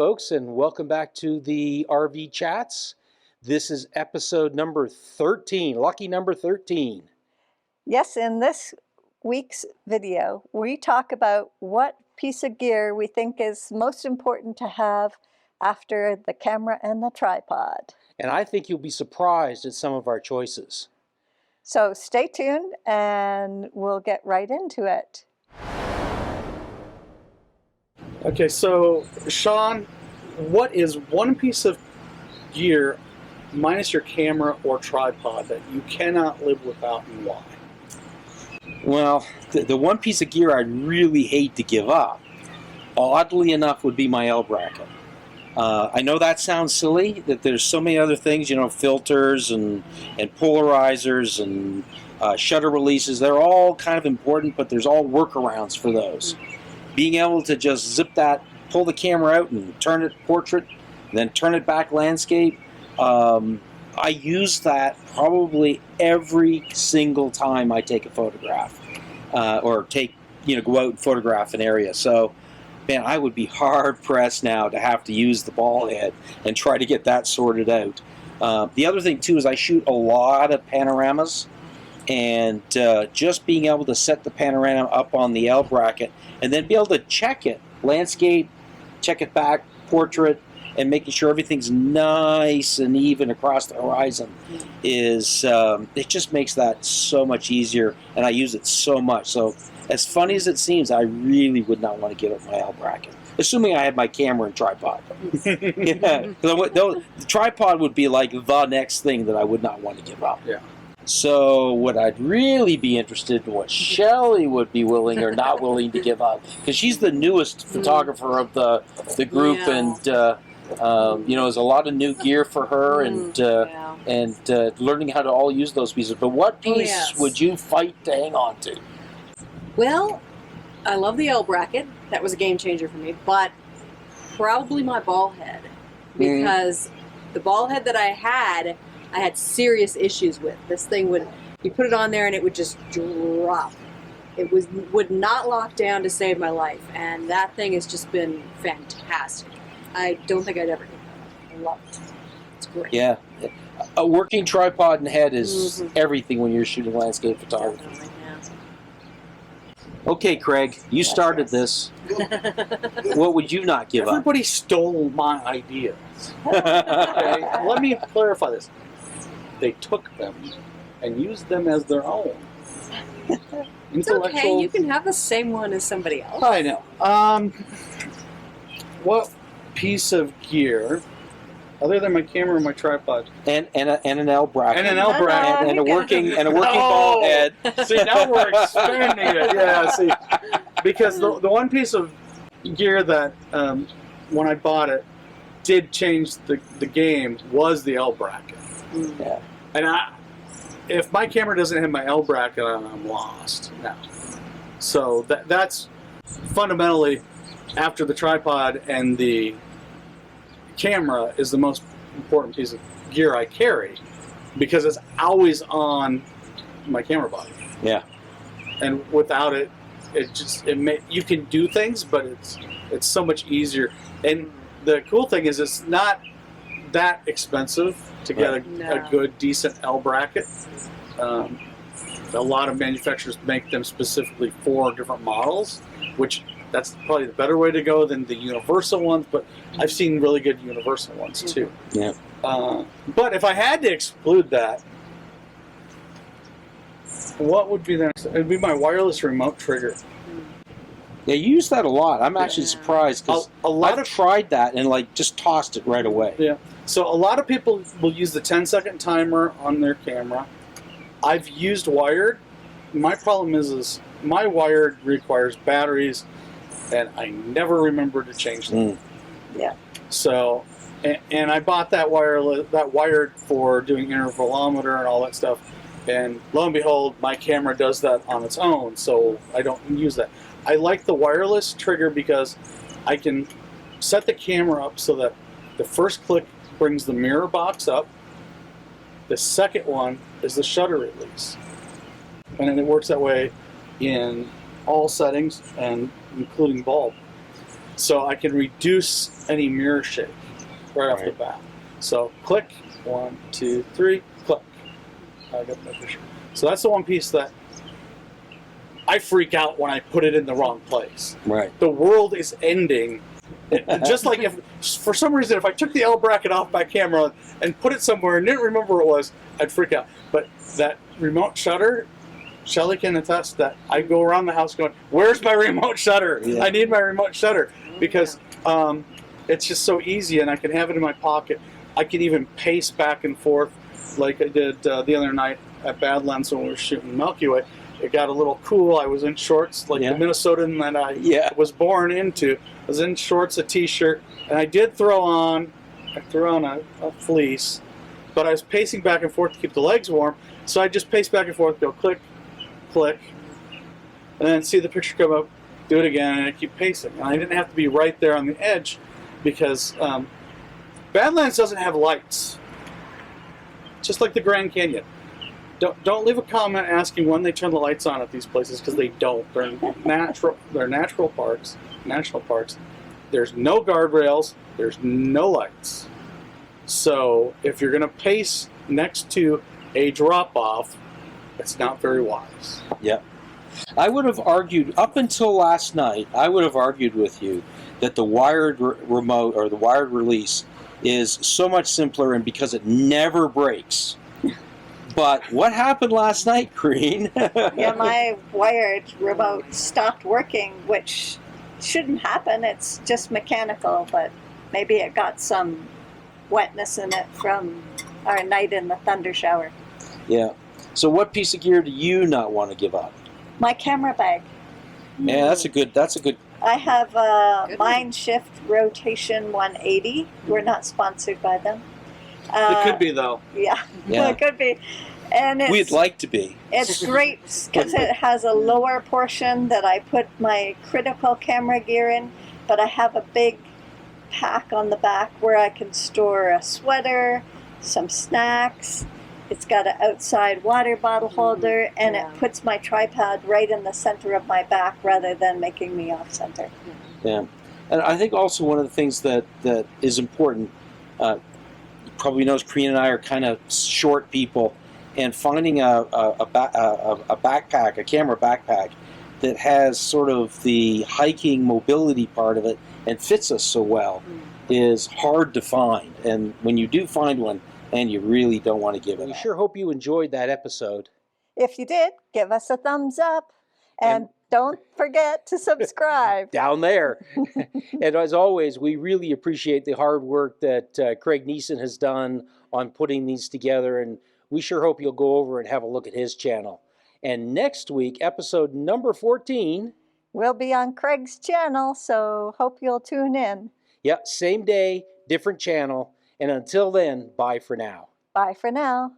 folks, and welcome back to the RV Chats. This is episode number 13, lucky number 13. Yes, in this week's video, we talk about what piece of gear we think is most important to have after the camera and the tripod. And I think you'll be surprised at some of our choices. So stay tuned and we'll get right into it. Okay, so Shawn, what is one piece of gear minus your camera or tripod that you cannot live without, and why? Well, the one piece of gear I'd really hate to give up, oddly enough, would be my L bracket. I know that sounds silly, that there's so many other things, you know, filters and polarizers and shutter releases. They're all kind of important, but there's all workarounds for those. Being able to just zip that, pull the camera out and turn it portrait, and then turn it back landscape. I use that probably every single time I take a photograph or go out and photograph an area. So, man, I would be hard pressed now to have to use the ball head and try to get that sorted out. The other thing too is I shoot a lot of panoramas, and just being able to set the panorama up on the L bracket and then be able to check it, landscape, check it back, portrait, and making sure everything's nice and even across the horizon is, it just makes that so much easier, and I use it so much. So as funny as it seems, I really would not want to give up my L bracket, assuming I had my camera and tripod. Yeah, the tripod would be like the next thing that I would not want to give up. Yeah. So what I'd really be interested in what Shelley would be willing or not willing to give up, because she's the newest photographer of the group, and there's a lot of new gear for her, and learning how to all use those pieces. But what piece would you fight to hang on to? Well, I love the L bracket. That was a game changer for me. But probably my ball head, because the ball head that I had serious issues with. This thing you put it on there and it would just drop. It would not lock down to save my life, and that thing has just been fantastic. I don't think I'd ever get that. I love it. It's great. Yeah. A working tripod and head is everything when you're shooting landscape photography. Definitely, yeah. Okay, Craig, you started this. What would you not give up? Everybody stole my ideas. Okay? Let me clarify this. They took them and used them as their own. It's okay. You can have the same one as somebody else. I know. What piece of gear, other than my camera and my tripod, and an L bracket, and an L bracket, and a working ball head. See, now we're expanding it. Yeah, see, because the one piece of gear that when I bought it did change the game was the L bracket. Yeah. And if my camera doesn't have my L bracket on, I'm lost now. So that's fundamentally, after the tripod and the camera, is the most important piece of gear I carry, because it's always on my camera body. Yeah. And without it, you can do things, but it's so much easier. And the cool thing is, it's not that expensive to get a good, decent L bracket. A lot of manufacturers make them specifically for different models, which that's probably the better way to go than the universal ones, but I've seen really good universal ones too. Yeah. But if I had to exclude that, what would be the next? It would be my wireless remote trigger. Yeah, you use that a lot. I'm actually surprised, because I've tried that and just tossed it right away. Yeah. So a lot of people will use the 10-second timer on their camera. I've used wired. My problem is my wired requires batteries, and I never remember to change them. Yeah. So, and I bought that wired for doing intervalometer and all that stuff, and lo and behold, my camera does that on its own, so I don't use that. I like the wireless trigger because I can set the camera up so that the first click brings the mirror box up. The second one is the shutter release. And then it works that way in all settings, and including bulb. so I can reduce any mirror shake right off the Right. bat. So click, 1, 2, 3, click. I got my picture. So that's the one piece that I freak out when I put it in the wrong place. Right. The world is ending. Just like if, for some reason, if I took the L bracket off my camera and put it somewhere and didn't remember where it was, I'd freak out. But that remote shutter, Shelley can attest that I go around the house going, "Where's my remote shutter? Yeah. I need my remote shutter," because it's just so easy, and I can have it in my pocket. I can even pace back and forth, like I did the other night at Badlands when we were shooting Milky Way. It got a little cool. I was in shorts, like Yeah. the Minnesotan that I Yeah. was born into. I was in shorts, a t-shirt, and I did throw on a fleece, but I was pacing back and forth to keep the legs warm. So I just pace back and forth, go click, click, and then see the picture come up, do it again, and I keep pacing. And I didn't have to be right there on the edge because Badlands doesn't have lights, just like the Grand Canyon. Don't leave a comment asking when they turn the lights on at these places, because they don't. They're natural parks, national parks. There's no guardrails. There's no lights. So if you're going to pace next to a drop-off, it's not very wise. Yeah. I would have argued, up until last night, I would have argued with you that the wired remote or the wired release is so much simpler, and because it never breaks. But what happened last night, Corinne? Yeah, my wired remote stopped working, which shouldn't happen. It's just mechanical, but maybe it got some wetness in it from our night in the thunder shower. Yeah. So what piece of gear do you not want to give up? My camera bag. Yeah, that's a good. I have a Good one. Mind Shift Rotation 180. We're not sponsored by them. It could be, though. Yeah, Yeah. it could be. And We'd like to be. it's great because it has a lower portion that I put my critical camera gear in, but I have a big pack on the back where I can store a sweater, some snacks. It's got an outside water bottle holder, and Yeah. it puts my tripod right in the center of my back rather than making me off center. Yeah. And I think also one of the things that is important, you probably knows Corinne and I are kind of short people, and finding a backpack, a camera backpack that has sort of the hiking mobility part of it and fits us so well is hard to find. And when you do find one, and you really don't want to give it up. We sure hope you enjoyed that episode. If you did, give us a thumbs up, and don't forget to subscribe. Down there. And as always, we really appreciate the hard work that Craig Neeson has done on putting these together, and we sure hope you'll go over and have a look at his channel. And next week, episode number 14. We'll be on Craig's channel, so hope you'll tune in. Yeah, same day, different channel. And until then, bye for now. Bye for now.